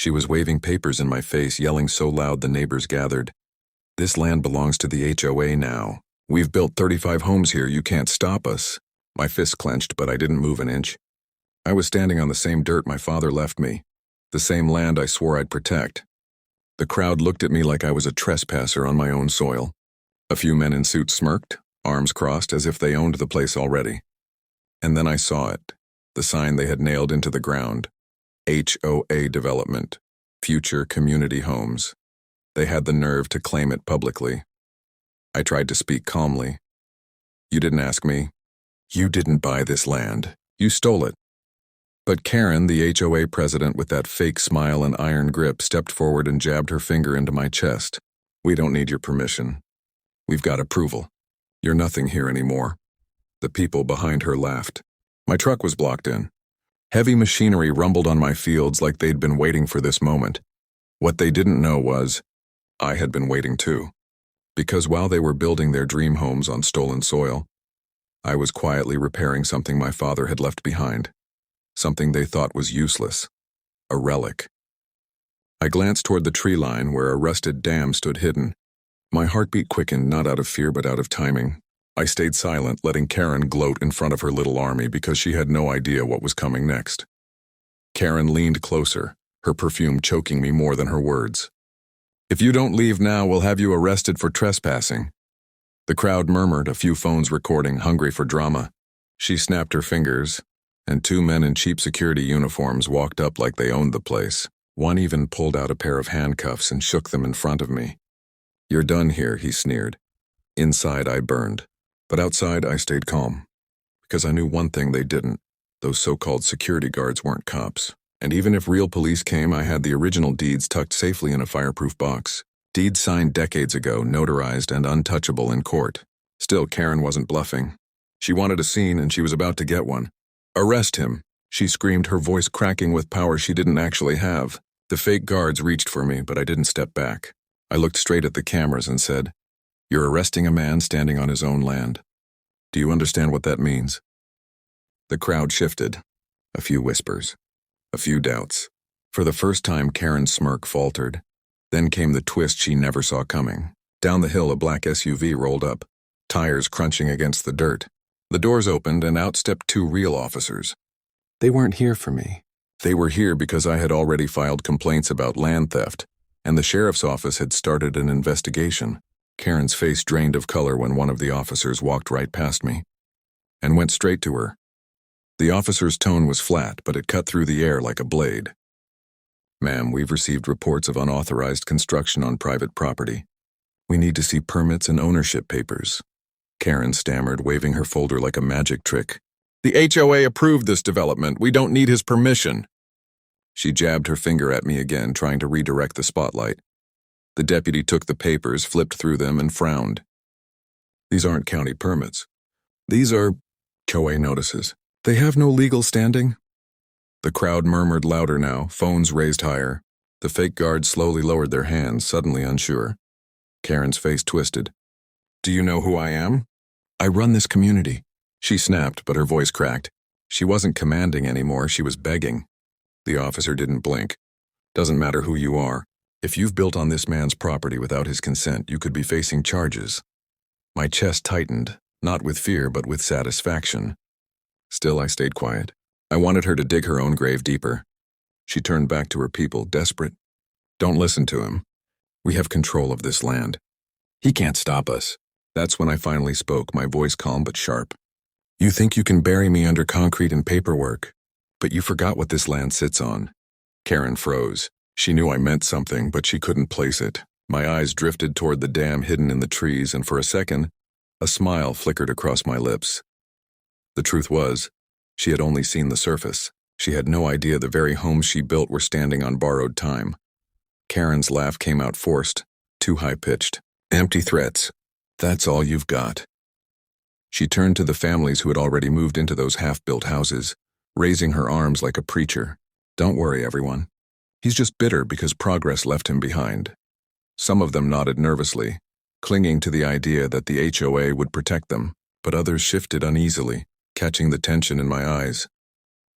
She was waving papers in my face, yelling so loud the neighbors gathered. "This land belongs to the HOA now. We've built 35 homes here, you can't stop us." My fist clenched, but I didn't move an inch. I was standing on the same dirt my father left me, the same land I swore I'd protect. The crowd looked at me like I was a trespasser on my own soil. A few men in suits smirked, arms crossed as if they owned the place already. And then I saw it, the sign they had nailed into the ground. HOA Development, Future Community Homes. They had the nerve to claim it publicly. I tried to speak calmly. "You didn't ask me. You didn't buy this land. You stole it." But Karen, the HOA president with that fake smile and iron grip, stepped forward and jabbed her finger into my chest. "We don't need your permission. We've got approval. You're nothing here anymore." The people behind her laughed. My truck was blocked in. Heavy machinery rumbled on my fields like they'd been waiting for this moment. What they didn't know was, I had been waiting too. Because while they were building their dream homes on stolen soil, I was quietly repairing something my father had left behind. Something they thought was useless. A relic. I glanced toward the tree line where a rusted dam stood hidden. My heartbeat quickened, not out of fear but out of timing. I stayed silent, letting Karen gloat in front of her little army because she had no idea what was coming next. Karen leaned closer, her perfume choking me more than her words. "If you don't leave now, we'll have you arrested for trespassing." The crowd murmured, a few phones recording, hungry for drama. She snapped her fingers, and two men in cheap security uniforms walked up like they owned the place. One even pulled out a pair of handcuffs and shook them in front of me. "You're done here," he sneered. Inside, I burned. But outside, I stayed calm. Because I knew one thing they didn't. Those so-called security guards weren't cops. And even if real police came, I had the original deeds tucked safely in a fireproof box. Deeds signed decades ago, notarized and untouchable in court. Still, Karen wasn't bluffing. She wanted a scene, and she was about to get one. "Arrest him," she screamed, her voice cracking with power she didn't actually have. The fake guards reached for me, but I didn't step back. I looked straight at the cameras and said, "You're arresting a man standing on his own land. Do you understand what that means?" The crowd shifted. A few whispers. A few doubts. For the first time, Karen's smirk faltered. Then came the twist she never saw coming. Down the hill, a black SUV rolled up, tires crunching against the dirt. The doors opened, and out stepped two real officers. They weren't here for me. They were here because I had already filed complaints about land theft, and the sheriff's office had started an investigation. Karen's face drained of color when one of the officers walked right past me and went straight to her. The officer's tone was flat, but it cut through the air like a blade. "Ma'am, we've received reports of unauthorized construction on private property. We need to see permits and ownership papers." Karen stammered, waving her folder like a magic trick. "The HOA approved this development. We don't need his permission." She jabbed her finger at me again, trying to redirect the spotlight. The deputy took the papers, flipped through them, and frowned. "These aren't county permits. These are HOA notices. They have no legal standing." The crowd murmured louder now, phones raised higher. The fake guards slowly lowered their hands, suddenly unsure. Karen's face twisted. "Do you know who I am?" "I run this community." She snapped, but her voice cracked. She wasn't commanding anymore, she was begging. The officer didn't blink. "Doesn't matter who you are. If you've built on this man's property without his consent, you could be facing charges." My chest tightened, not with fear but with satisfaction. Still, I stayed quiet. I wanted her to dig her own grave deeper. She turned back to her people, desperate. "Don't listen to him. We have control of this land. He can't stop us." That's when I finally spoke, my voice calm but sharp. "You think you can bury me under concrete and paperwork, but you forgot what this land sits on." Karen froze. She knew I meant something, but she couldn't place it. My eyes drifted toward the dam hidden in the trees, and for a second, a smile flickered across my lips. The truth was, she had only seen the surface. She had no idea the very homes she built were standing on borrowed time. Karen's laugh came out forced, too high-pitched. "Empty threats. That's all you've got." She turned to the families who had already moved into those half-built houses, raising her arms like a preacher. "Don't worry, everyone. He's just bitter because progress left him behind." Some of them nodded nervously, clinging to the idea that the HOA would protect them, but others shifted uneasily, catching the tension in my eyes.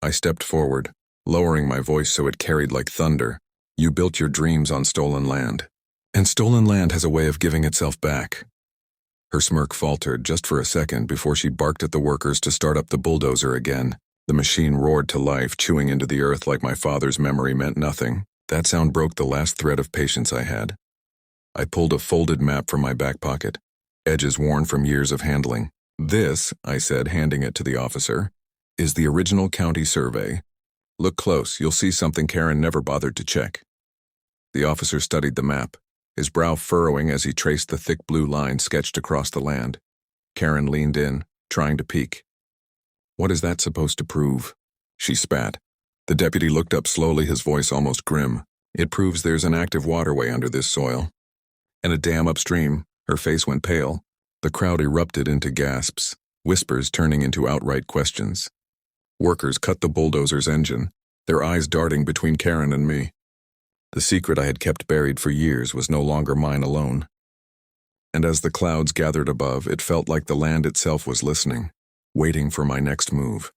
I stepped forward, lowering my voice so it carried like thunder. You built your dreams on stolen land. And stolen land has a way of giving itself back. Her smirk faltered just for a second before she barked at the workers to start up the bulldozer again. The machine roared to life, chewing into the earth like my father's memory meant nothing. That sound broke the last thread of patience I had. I pulled a folded map from my back pocket, edges worn from years of handling. "This," I said, handing it to the officer, "is the original county survey. Look close, you'll see something Karen never bothered to check." The officer studied the map, his brow furrowing as he traced the thick blue line sketched across the land. Karen leaned in, trying to peek. "What is that supposed to prove?" She spat. The deputy looked up slowly, his voice almost grim. "It proves there's an active waterway under this soil. And a dam upstream." Her face went pale. The crowd erupted into gasps, whispers turning into outright questions. Workers cut the bulldozer's engine, their eyes darting between Karen and me. The secret I had kept buried for years was no longer mine alone. And as the clouds gathered above, it felt like the land itself was listening, waiting for my next move.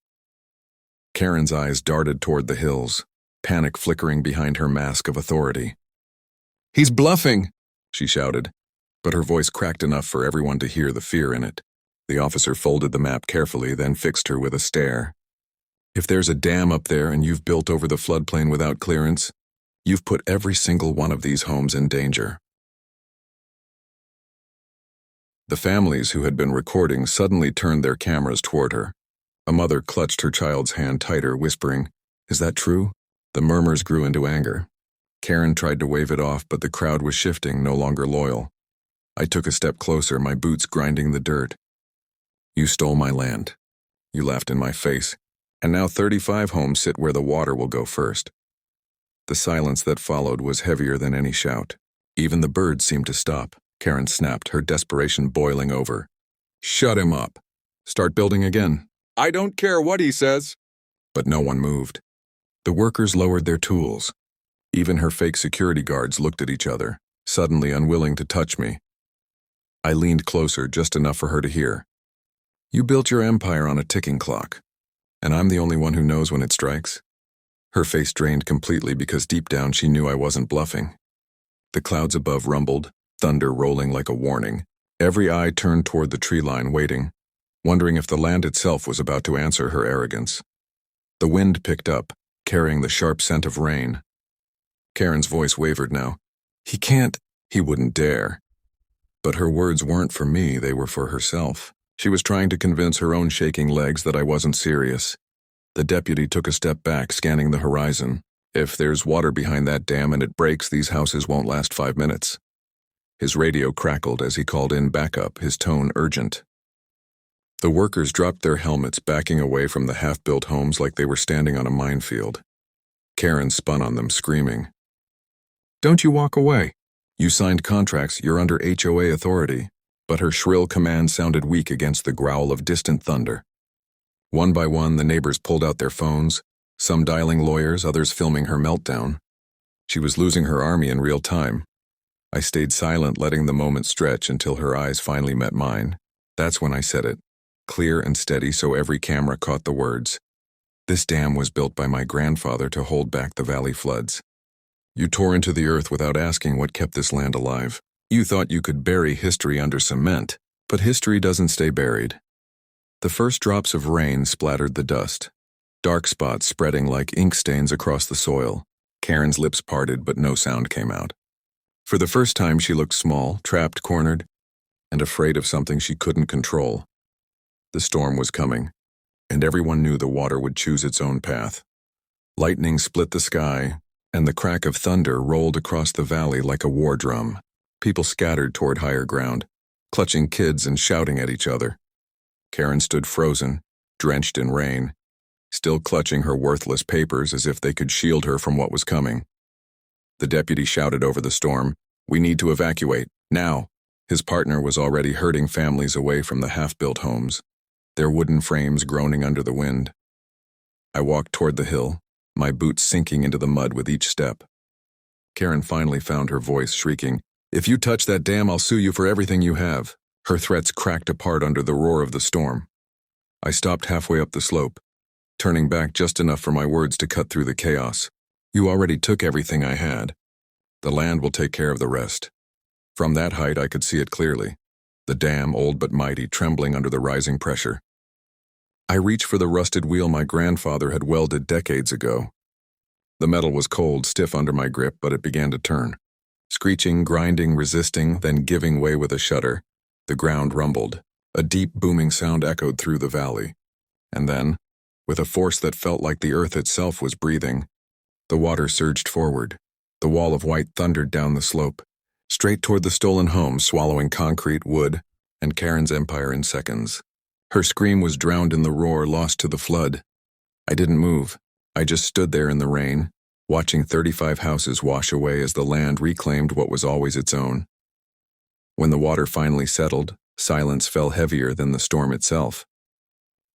Karen's eyes darted toward the hills, panic flickering behind her mask of authority. "He's bluffing!" she shouted, but her voice cracked enough for everyone to hear the fear in it. The officer folded the map carefully, then fixed her with a stare. "If there's a dam up there and you've built over the floodplain without clearance, you've put every single one of these homes in danger." The families who had been recording suddenly turned their cameras toward her. A mother clutched her child's hand tighter, whispering, "Is that true?" The murmurs grew into anger. Karen tried to wave it off, but the crowd was shifting, no longer loyal. I took a step closer, my boots grinding the dirt. "You stole my land. You laughed in my face. And now 35 homes sit where the water will go first." The silence that followed was heavier than any shout. Even the birds seemed to stop. Karen snapped, her desperation boiling over. "Shut him up. Start building again." "I don't care what he says." But no one moved. The workers lowered their tools. Even her fake security guards looked at each other, suddenly unwilling to touch me. I leaned closer, just enough for her to hear. "You built your empire on a ticking clock, and I'm the only one who knows when it strikes." Her face drained completely because deep down she knew I wasn't bluffing. The clouds above rumbled, thunder rolling like a warning. Every eye turned toward the tree line, waiting, wondering if the land itself was about to answer her arrogance. The wind picked up, carrying the sharp scent of rain. Karen's voice wavered now. "He can't." He wouldn't dare. But her words weren't for me, they were for herself. She was trying to convince her own shaking legs that I wasn't serious. The deputy took a step back, scanning the horizon. "If there's water behind that dam and it breaks, these houses won't last 5 minutes. His radio crackled as he called in backup, his tone urgent. The workers dropped their helmets, backing away from the half-built homes like they were standing on a minefield. Karen spun on them, screaming, "Don't you walk away. You signed contracts, you're under HOA authority." But her shrill command sounded weak against the growl of distant thunder. One by one, the neighbors pulled out their phones, some dialing lawyers, others filming her meltdown. She was losing her army in real time. I stayed silent, letting the moment stretch until her eyes finally met mine. That's when I said it, clear and steady so every camera caught the words. "This dam was built by my grandfather to hold back the valley floods. You tore into the earth without asking what kept this land alive. You thought you could bury history under cement, but history doesn't stay buried." The first drops of rain splattered the dust, dark spots spreading like ink stains across the soil. Karen's lips parted, but no sound came out. For the first time, she looked small, trapped, cornered, and afraid of something she couldn't control. The storm was coming, and everyone knew the water would choose its own path. Lightning split the sky, and the crack of thunder rolled across the valley like a war drum. People scattered toward higher ground, clutching kids and shouting at each other. Karen stood frozen, drenched in rain, still clutching her worthless papers as if they could shield her from what was coming. The deputy shouted over the storm, "We need to evacuate, now." His partner was already herding families away from the half-built homes, their wooden frames groaning under the wind. I walked toward the hill, my boots sinking into the mud with each step. Karen finally found her voice, shrieking, "If you touch that dam, I'll sue you for everything you have." Her threats cracked apart under the roar of the storm. I stopped halfway up the slope, turning back just enough for my words to cut through the chaos. You already took everything I had. The land will take care of the rest. From that height I could see it clearly. The dam, old but mighty, trembling under the rising pressure. I reached for the rusted wheel my grandfather had welded decades ago. The metal was cold, stiff under my grip, but it began to turn. Screeching, grinding, resisting, then giving way with a shudder. The ground rumbled. A deep, booming sound echoed through the valley. And then, with a force that felt like the earth itself was breathing, the water surged forward. The wall of white thundered down the slope, straight toward the stolen home, swallowing concrete, wood, and Karen's empire in seconds. Her scream was drowned in the roar, lost to the flood. I didn't move. I just stood there in the rain, watching 35 houses wash away as the land reclaimed what was always its own. When the water finally settled, silence fell heavier than the storm itself.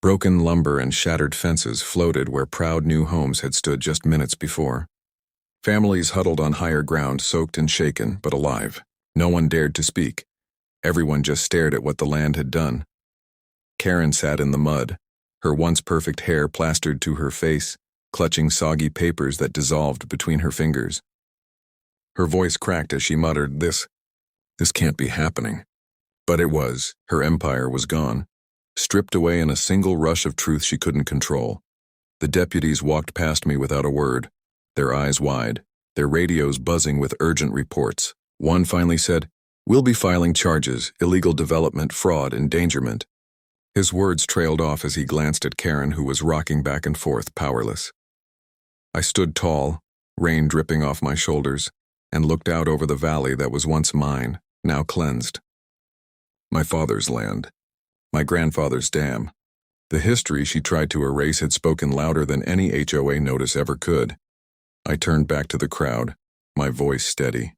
Broken lumber and shattered fences floated where proud new homes had stood just minutes before. Families huddled on higher ground, soaked and shaken, but alive. No one dared to speak. Everyone just stared at what the land had done. Karen sat in the mud, her once perfect hair plastered to her face, clutching soggy papers that dissolved between her fingers. Her voice cracked as she muttered, This can't be happening. But it was. Her empire was gone, stripped away in a single rush of truth she couldn't control. The deputies walked past me without a word, their eyes wide, their radios buzzing with urgent reports. One finally said, "We'll be filing charges, illegal development, fraud, endangerment." His words trailed off as he glanced at Karen, who was rocking back and forth, powerless. I stood tall, rain dripping off my shoulders, and looked out over the valley that was once mine, now cleansed. My father's land. My grandfather's dam. The history she tried to erase had spoken louder than any HOA notice ever could. I turned back to the crowd, my voice steady.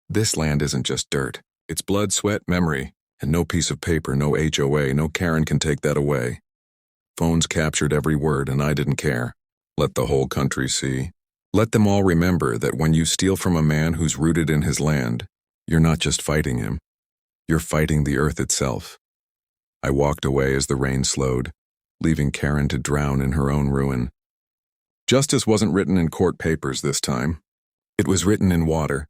This land isn't just dirt. It's blood, sweat, memory, and no piece of paper, no HOA, no Karen can take that away. Phones captured every word, and I didn't care. Let the whole country see. Let them all remember that when you steal from a man who's rooted in his land, you're not just fighting him. You're fighting the earth itself. I walked away as the rain slowed, leaving Karen to drown in her own ruin. Justice wasn't written in court papers this time. It was written in water,